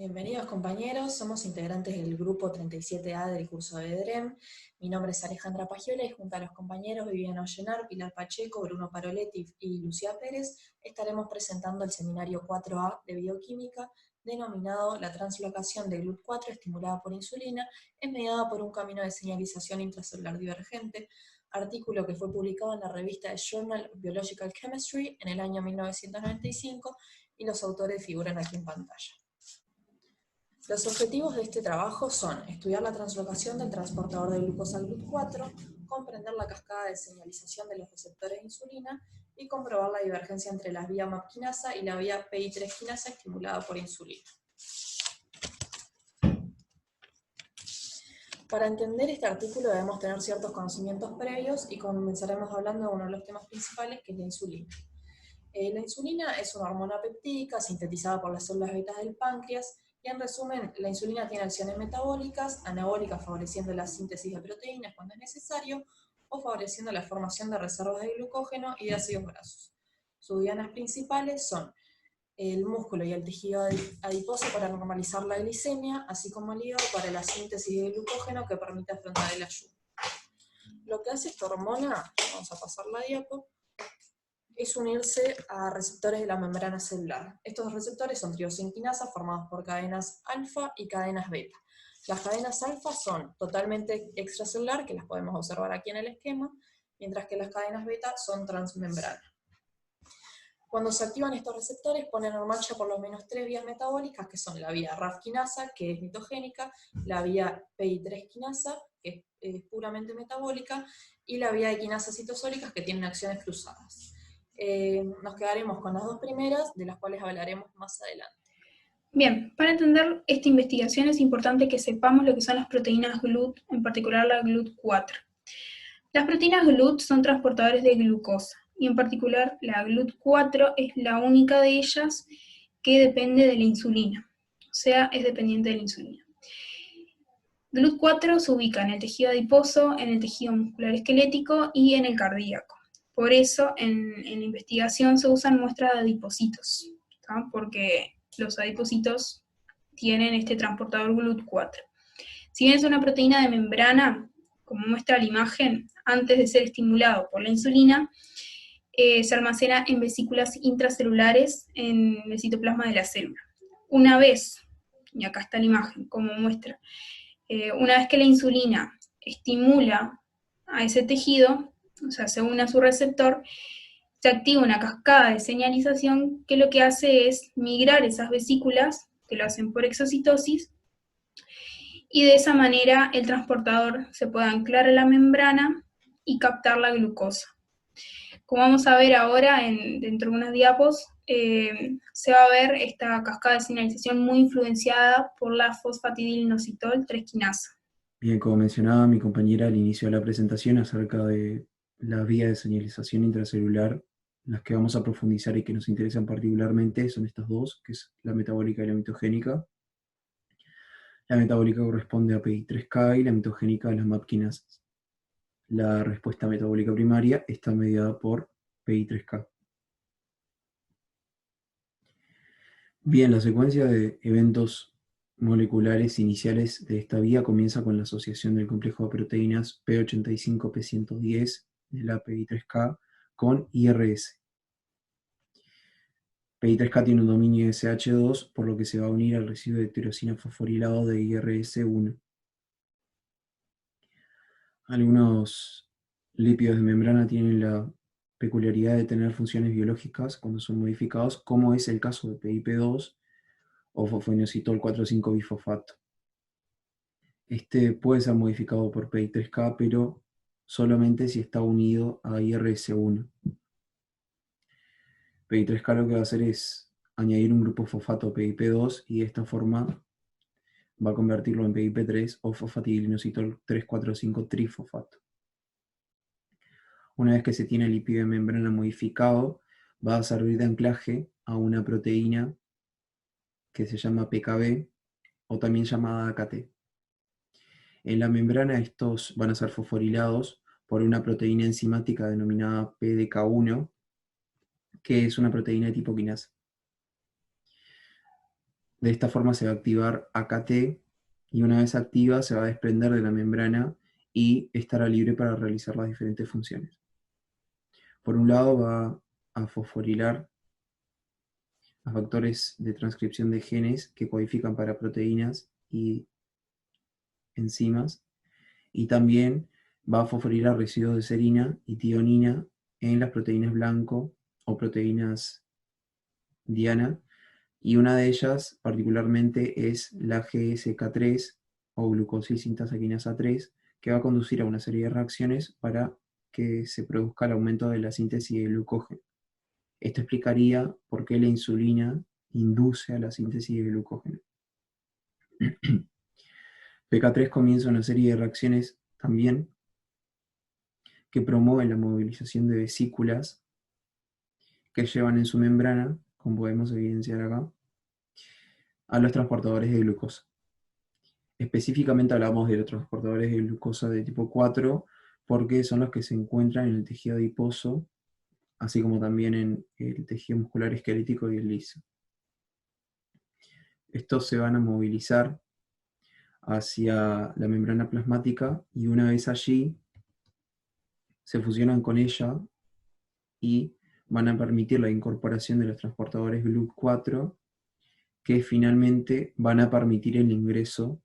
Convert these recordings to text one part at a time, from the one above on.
Bienvenidos compañeros, somos integrantes del grupo 37A del curso de DREM. Mi nombre es Alejandra Pagiola y junto a los compañeros Viviana Ollenar, Pilar Pacheco, Bruno Paroletti y Lucía Pérez estaremos presentando el seminario 4A de bioquímica denominado La translocación de GLUT4 estimulada por insulina es mediada por un camino de señalización intracelular divergente, artículo que fue publicado en la revista Journal of Biological Chemistry en el año 1995 y los autores figuran aquí en pantalla. Los objetivos de este trabajo son estudiar la translocación del transportador de glucosa GLUT4, comprender la cascada de señalización de los receptores de insulina y comprobar la divergencia entre la vía MAP quinasa y la vía PI3 quinasa estimulada por insulina. Para entender este artículo debemos tener ciertos conocimientos previos y comenzaremos hablando de uno de los temas principales, que es la insulina. La insulina es una hormona peptídica sintetizada por las células betas del páncreas. Y en resumen, la insulina tiene acciones metabólicas, anabólicas favoreciendo la síntesis de proteínas cuando es necesario, o favoreciendo la formación de reservas de glucógeno y de ácidos grasos. Sus dianas principales son el músculo y el tejido adiposo para normalizar la glicemia, así como el hígado para la síntesis de glucógeno que permite afrontar el ayuno. Lo que hace esta hormona, vamos a pasar la diapo, es unirse a receptores de la membrana celular. Estos receptores son triosinquinasas formados por cadenas alfa y cadenas beta. Las cadenas alfa son totalmente extracelular, que las podemos observar aquí en el esquema, mientras que las cadenas beta son transmembrana. Cuando se activan estos receptores, ponen en marcha por lo menos 3 vías metabólicas, que son la vía RAF quinasa, que es mitogénica, la vía PI3 quinasa, que es puramente metabólica, y la vía de quinasas citosólicas, que tienen acciones cruzadas. Nos quedaremos con las dos primeras, de las cuales hablaremos más adelante. Bien, para entender esta investigación es importante que sepamos lo que son las proteínas GLUT, en particular la GLUT4. Las proteínas GLUT son transportadores de glucosa, y en particular la GLUT4 es la única de ellas que depende de la insulina, o sea, es dependiente de la insulina. GLUT4 se ubica en el tejido adiposo, en el tejido muscular esquelético y en el cardíaco. Por eso en la investigación se usan muestras de adipocitos, ¿tá? Porque los adipocitos tienen este transportador GLUT4. Si bien es una proteína de membrana, como muestra la imagen, antes de ser estimulado por la insulina, se almacena en vesículas intracelulares en el citoplasma de la célula. Una vez, y acá está la imagen como muestra, una vez que la insulina estimula a ese tejido, o sea, se une a su receptor, se activa una cascada de señalización que lo que hace es migrar esas vesículas, que lo hacen por exocitosis, y de esa manera el transportador se puede anclar a la membrana y captar la glucosa. Como vamos a ver ahora dentro de unas diapos, se va a ver esta cascada de señalización muy influenciada por la fosfatidilnositol 3 quinasa. Bien, como mencionaba mi compañera al inicio de la presentación acerca de la vía de señalización intracelular, las que vamos a profundizar y que nos interesan particularmente son estas dos, que es la metabólica y la mitogénica. La metabólica corresponde a PI3K y la mitogénica a las MAP quinasas. La respuesta metabólica primaria está mediada por PI3K. Bien, la secuencia de eventos moleculares iniciales de esta vía comienza con la asociación del complejo de proteínas P85P110 de la PI3K con IRS. PI3K tiene un dominio SH2, por lo que se va a unir al residuo de tirosina fosforilado de IRS1. Algunos lípidos de membrana tienen la peculiaridad de tener funciones biológicas cuando son modificados, como es el caso de PIP2 o fosfoinositol 4,5-bifosfato. Este puede ser modificado por PI3K, pero solamente si está unido a IRS1. PI3K lo que va a hacer es añadir un grupo fosfato PIP2 y de esta forma va a convertirlo en PIP3 o fosfatidilinositol 3,4,5-trifosfato. Una vez que se tiene el lípido de membrana modificado, va a servir de anclaje a una proteína que se llama PKB o también llamada AKT. En la membrana estos van a ser fosforilados por una proteína enzimática denominada PDK1, que es una proteína de tipo quinasa. De esta forma se va a activar AKT, y una vez activa se va a desprender de la membrana y estará libre para realizar las diferentes funciones. Por un lado va a fosforilar a factores de transcripción de genes que codifican para proteínas y enzimas, y también va a fosforilar residuos de serina y tionina en las proteínas blanco o proteínas diana, y una de ellas particularmente es la GSK3 o glucosil sintasa quinasa 3, que va a conducir a una serie de reacciones para que se produzca el aumento de la síntesis de glucógeno. Esto explicaría por qué la insulina induce a la síntesis de glucógeno. PK3 comienza una serie de reacciones también que promueven la movilización de vesículas que llevan en su membrana, como podemos evidenciar acá, a los transportadores de glucosa. Específicamente hablamos de los transportadores de glucosa de tipo 4, porque son los que se encuentran en el tejido adiposo, así como también en el tejido muscular esquelético y el liso. Estos se van a movilizar hacia la membrana plasmática, y una vez allí se fusionan con ella y van a permitir la incorporación de los transportadores GLUT4, que finalmente van a permitir el ingreso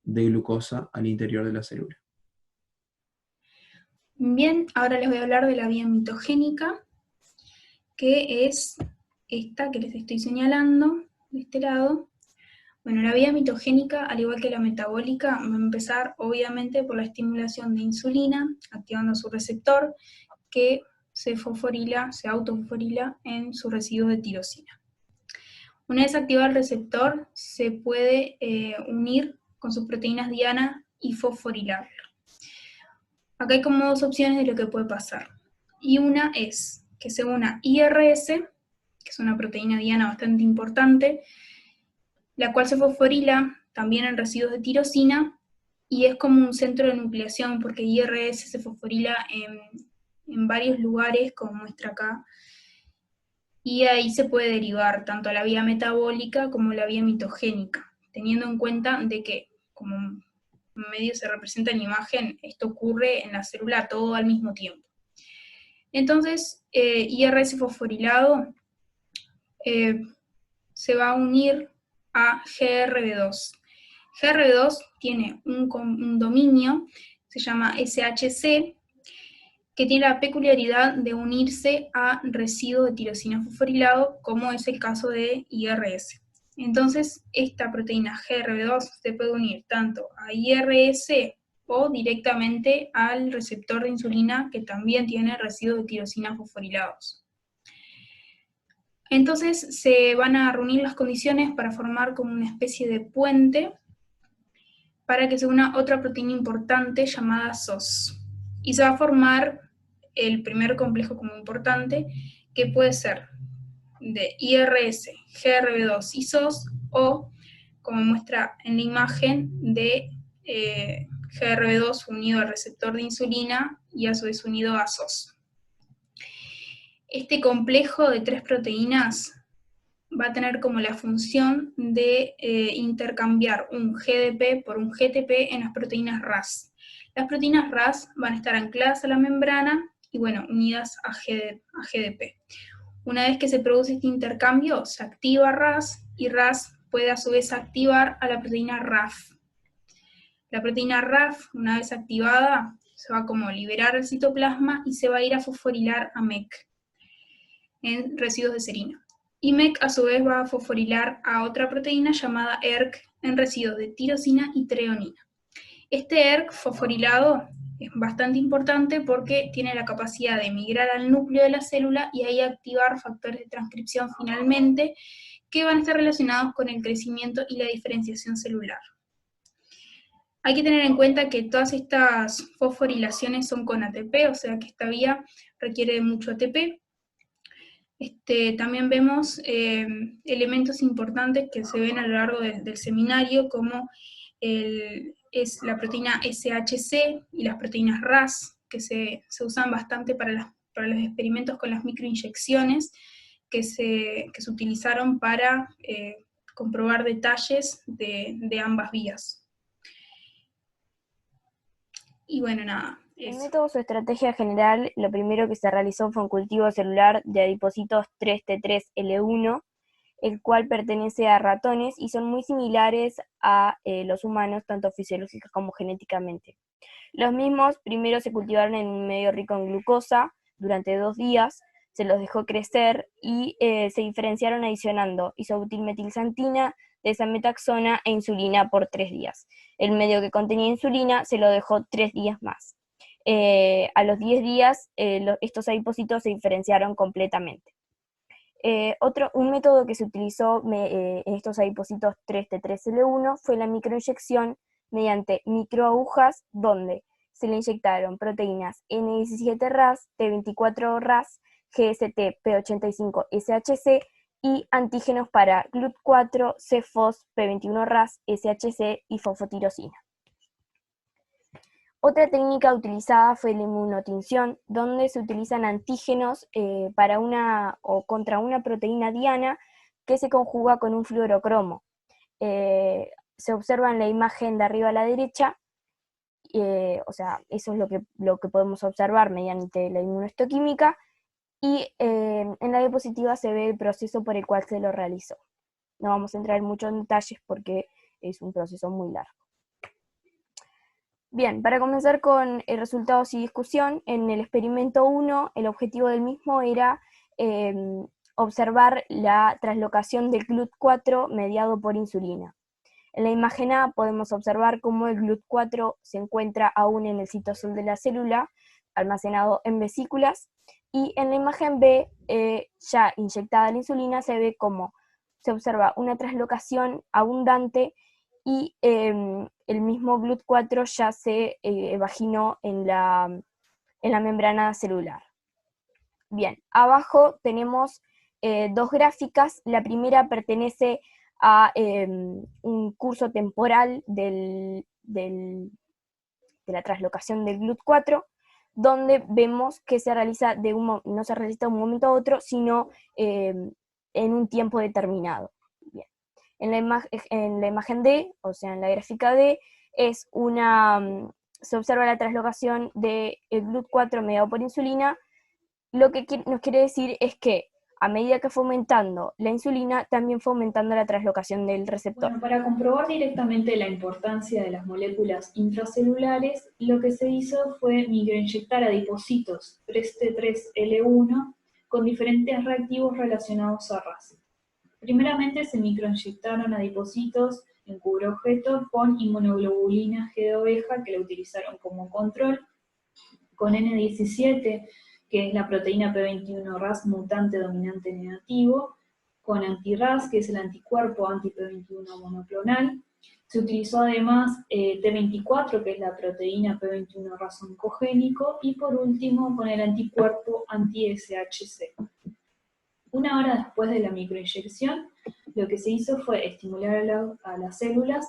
de glucosa al interior de la célula. Bien, ahora les voy a hablar de la vía mitogénica, que es esta que les estoy señalando de este lado. Bueno, la vía mitogénica, al igual que la metabólica, va a empezar obviamente por la estimulación de insulina, activando su receptor, que se autofosforila en su residuo de tirosina. Una vez activado el receptor, se puede unir con sus proteínas diana y fosforilarlo. Acá hay como dos opciones de lo que puede pasar. Y una es que se una IRS, que es una proteína diana bastante importante, la cual se fosforila también en residuos de tirosina, y es como un centro de nucleación, porque IRS se fosforila en varios lugares, como muestra acá, y ahí se puede derivar tanto la vía metabólica como la vía mitogénica, teniendo en cuenta de que, como medio se representa en la imagen, esto ocurre en la célula todo al mismo tiempo. Entonces, IRS fosforilado se va a unir a GRB2. GRB2 tiene un dominio, se llama SHC, que tiene la peculiaridad de unirse a residuos de tirosina fosforilado, como es el caso de IRS. Entonces, esta proteína GRB2 se puede unir tanto a IRS o directamente al receptor de insulina, que también tiene residuos de tirosina fosforilados. Entonces se van a reunir las condiciones para formar como una especie de puente para que se una otra proteína importante llamada SOS. Y se va a formar el primer complejo como importante, que puede ser de IRS, GRB2 y SOS, o, como muestra en la imagen, de GRB2 unido al receptor de insulina y a su vez unido a SOS. Este complejo de 3 proteínas va a tener como la función de intercambiar un GDP por un GTP en las proteínas RAS. Las proteínas RAS van a estar ancladas a la membrana y, bueno, unidas a GDP. Una vez que se produce este intercambio, se activa RAS, y RAS puede a su vez activar a la proteína RAF. La proteína RAF, una vez activada, se va como a liberar el citoplasma y se va a ir a fosforilar a MEC en residuos de serina. Y MEC a su vez va a fosforilar a otra proteína llamada ERK en residuos de tirosina y treonina. Este ERK fosforilado es bastante importante porque tiene la capacidad de migrar al núcleo de la célula y ahí activar factores de transcripción finalmente, que van a estar relacionados con el crecimiento y la diferenciación celular. Hay que tener en cuenta que todas estas fosforilaciones son con ATP, o sea que esta vía requiere de mucho ATP. También vemos elementos importantes que se ven a lo largo del seminario, como es la proteína SHC y las proteínas RAS, que se usan bastante para los experimentos con las microinyecciones que se utilizaron para comprobar detalles de ambas vías. Y bueno, nada. El método, su estrategia general, lo primero que se realizó fue un cultivo celular de adipocitos 3T3L1, el cual pertenece a ratones y son muy similares a los humanos, tanto fisiológica como genéticamente. Los mismos primero se cultivaron en un medio rico en glucosa durante 2 días, se los dejó crecer y se diferenciaron adicionando isobutilmetilxantina, desametaxona e insulina por 3 días. El medio que contenía insulina se lo dejó 3 días más. A los 10 días estos adipocitos se diferenciaron completamente. Un método que se utilizó en estos adipocitos 3T3L1 fue la microinyección mediante microagujas, donde se le inyectaron proteínas N17-RAS, T24-RAS, GST, P85-SHC y antígenos para GLUT4, CFOS, P21-RAS, SHC y fosfotirosina. Otra técnica utilizada fue la inmunotinción, donde se utilizan antígenos para una o contra una proteína diana que se conjuga con un fluorocromo. Se observa en la imagen de arriba a la derecha, o sea, eso es lo que podemos observar mediante la inmunohistoquímica, y en la diapositiva se ve el proceso por el cual se lo realizó. No vamos a entrar en muchos detalles porque es un proceso muy largo. Bien, para comenzar con resultados y discusión, en el experimento 1, el objetivo del mismo era observar la translocación del GLUT4 mediado por insulina. En la imagen A podemos observar cómo el GLUT4 se encuentra aún en el citosol de la célula, almacenado en vesículas, y en la imagen B, ya inyectada la insulina, se ve cómo se observa una translocación abundante y el mismo GLUT4 ya se evaginó en la membrana celular. Bien, abajo tenemos 2 gráficas. La primera pertenece a un curso temporal de la translocación del GLUT4, donde vemos que se realiza no se realiza de un momento a otro, sino en un tiempo determinado. Bien. En la imagen D, o sea, en la gráfica D, se observa la translocación del GLUT4 mediado por insulina. Lo que nos quiere decir es que a medida que fue aumentando la insulina, también fue aumentando la translocación del receptor. Bueno, para comprobar directamente la importancia de las moléculas intracelulares, lo que se hizo fue microinyectar adipocitos 3T3L1 con diferentes reactivos relacionados a RAS. Primeramente se microinyectaron adipocitos en cubreobjeto con inmunoglobulina G de oveja, que la utilizaron como control, con N17, que es la proteína P21-RAS mutante dominante negativo, con anti-RAS, que es el anticuerpo anti-P21 monoclonal. Se utilizó además T24, que es la proteína P21-RAS oncogénico, y por último con el anticuerpo anti-SHC. Una hora después de la microinyección, lo que se hizo fue estimular a las células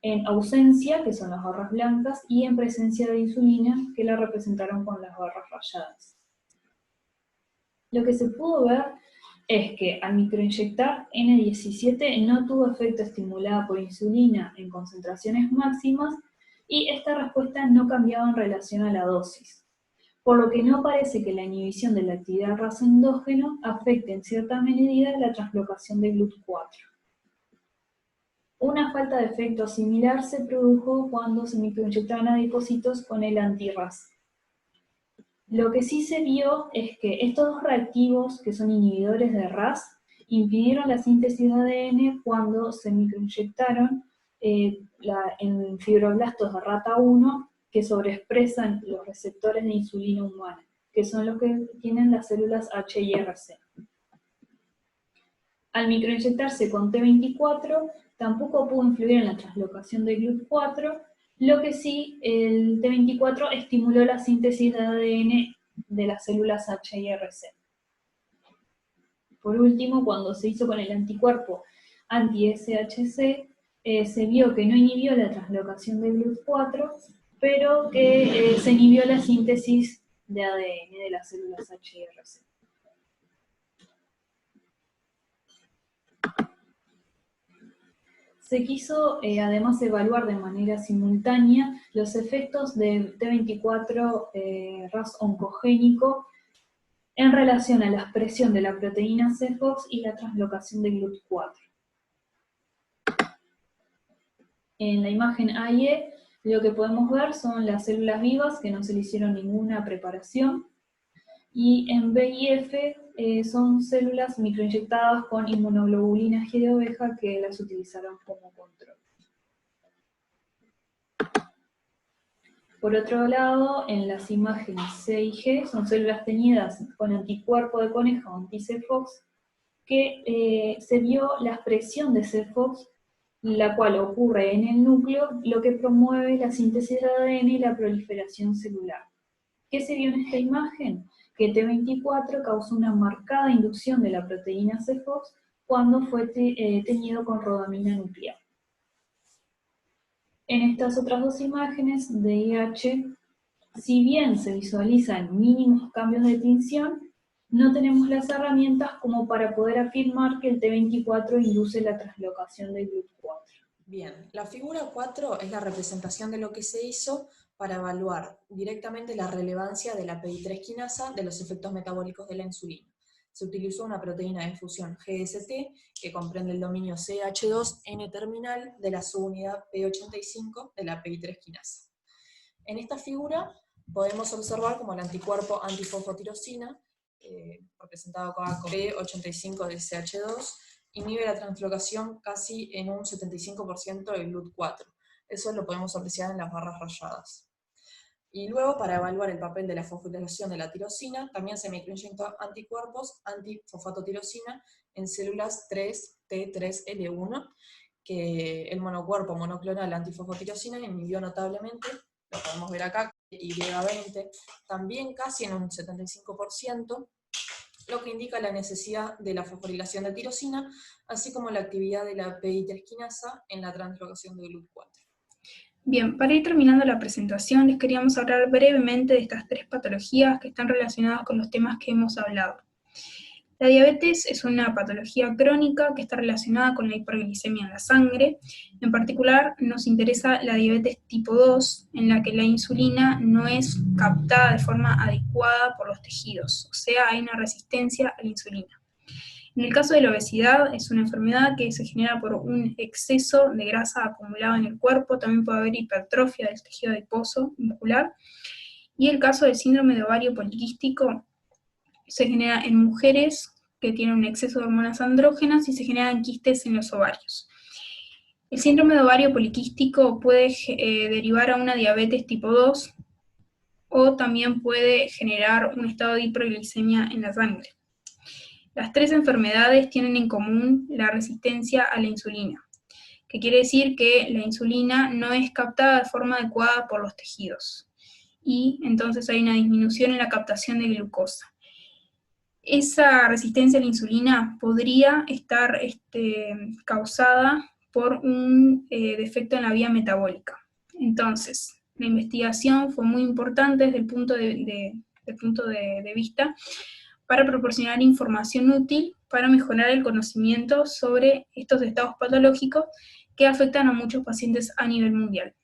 en ausencia, que son las barras blancas, y en presencia de insulina, que la representaron con las barras rayadas. Lo que se pudo ver es que al microinyectar N17 no tuvo efecto estimulado por insulina en concentraciones máximas, y esta respuesta no cambiaba en relación a la dosis, por lo que no parece que la inhibición de la actividad RAS endógeno afecte en cierta medida la translocación de GLUT4. Una falta de efecto similar se produjo cuando se microinyectaron adipocitos con el anti-RAS. Lo que sí se vio es que estos 2 reactivos, que son inhibidores de RAS, impidieron la síntesis de ADN cuando se microinyectaron en fibroblastos de rata 1, que sobreexpresan los receptores de insulina humana, que son los que tienen las células HIRC. Al microinyectarse con T24, tampoco pudo influir en la translocación de GLUT4, lo que sí, el T24 estimuló la síntesis de ADN de las células HIRC. Por último, cuando se hizo con el anticuerpo anti-SHC, se vio que no inhibió la translocación de GLUT4, pero que se inhibió la síntesis de ADN de las células HIRC. se quiso además evaluar de manera simultánea los efectos del T24 RAS oncogénico en relación a la expresión de la proteína CFOX y la translocación de GLUT4. En la imagen A y E, lo que podemos ver son las células vivas que no se le hicieron ninguna preparación, y en B y F son células microinyectadas con inmunoglobulina G de oveja que las utilizaron como control. Por otro lado, en las imágenes C y G son células teñidas con anticuerpo de conejo anti-CFOX, que se vio la expresión de CFOX, la cual ocurre en el núcleo, lo que promueve la síntesis de ADN y la proliferación celular. ¿Qué se vio en esta imagen? Que T24 causó una marcada inducción de la proteína CFOX cuando fue teñido con rodamina nuclear. En estas otras dos imágenes de IH, si bien se visualizan mínimos cambios de tinción, no tenemos las herramientas como para poder afirmar que el T24 induce la translocación del GLUT4. Bien, la figura 4 es la representación de lo que se hizo para evaluar directamente la relevancia de la PI3 quinasa de los efectos metabólicos de la insulina. Se utilizó una proteína de fusión GST que comprende el dominio CH2 N-terminal de la subunidad P85 de la PI3 quinasa. En esta figura podemos observar como el anticuerpo antifosfotirosina, representado acá con P85 de CH2, inhibe la translocación casi en un 75% del GLUT4. Eso lo podemos apreciar en las barras rayadas. Y luego, para evaluar el papel de la fosforilación de la tirosina, también se microinyectó anticuerpos antifosfatotirosina en células 3T3L1, que el monocuerpo monoclonal antifosfotirosina inhibió notablemente, lo podemos ver acá, Y20, también casi en un 75%, lo que indica la necesidad de la fosforilación de tirosina, así como la actividad de la PI3 quinasa en la translocación de GLUT4. Bien, para ir terminando la presentación, les queríamos hablar brevemente de estas tres patologías que están relacionadas con los temas que hemos hablado. La diabetes es una patología crónica que está relacionada con la hiperglicemia en la sangre. En particular, nos interesa la diabetes tipo 2, en la que la insulina no es captada de forma adecuada por los tejidos, o sea, hay una resistencia a la insulina. En el caso de la obesidad, es una enfermedad que se genera por un exceso de grasa acumulada en el cuerpo, también puede haber hipertrofia del tejido adiposo muscular. Y el caso del síndrome de ovario poliquístico se genera en mujeres que tienen un exceso de hormonas andrógenas y se generan quistes en los ovarios. El síndrome de ovario poliquístico puede derivar a una diabetes tipo 2 o también puede generar un estado de hiperglicemia en la sangre. Las tres enfermedades tienen en común la resistencia a la insulina, que quiere decir que la insulina no es captada de forma adecuada por los tejidos, y entonces hay una disminución en la captación de glucosa. Esa resistencia a la insulina podría estar causada por un defecto en la vía metabólica. Entonces, la investigación fue muy importante desde el punto de vista para proporcionar información útil para mejorar el conocimiento sobre estos estados patológicos que afectan a muchos pacientes a nivel mundial.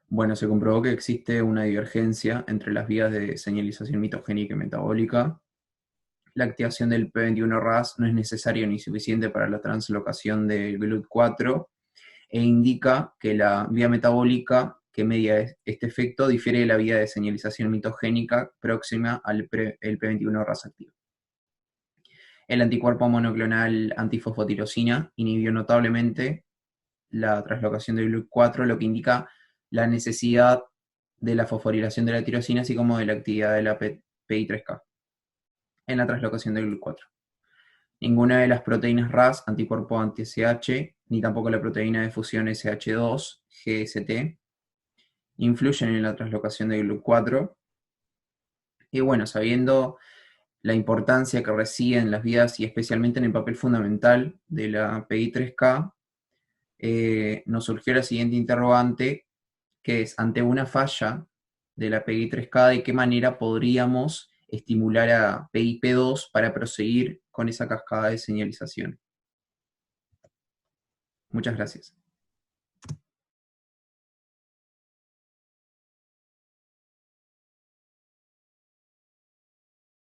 Bueno, se comprobó que existe una divergencia entre las vías de señalización mitogénica y metabólica. La activación del P21 RAS no es necesaria ni suficiente para la translocación del GLUT4 e indica que la vía metabólica que media este efecto difiere de la vía de señalización mitogénica próxima al el P21 RAS activo. El anticuerpo monoclonal antifosfotirosina inhibió notablemente la translocación del GLUT4, lo que indica la necesidad de la fosforilación de la tirosina, así como de la actividad de la PI3K en la translocación del GLUT4. Ninguna de las proteínas RAS, anticuerpo anti-SH, ni tampoco la proteína de fusión SH2, GST, influyen en la translocación del GLUT4. Y bueno, sabiendo la importancia que reside en las vías y especialmente en el papel fundamental de la PI3K, nos surgió la siguiente interrogante, que es, ante una falla de la PI3K, ¿de qué manera podríamos estimular a PIP2 para proseguir con esa cascada de señalización? Muchas gracias.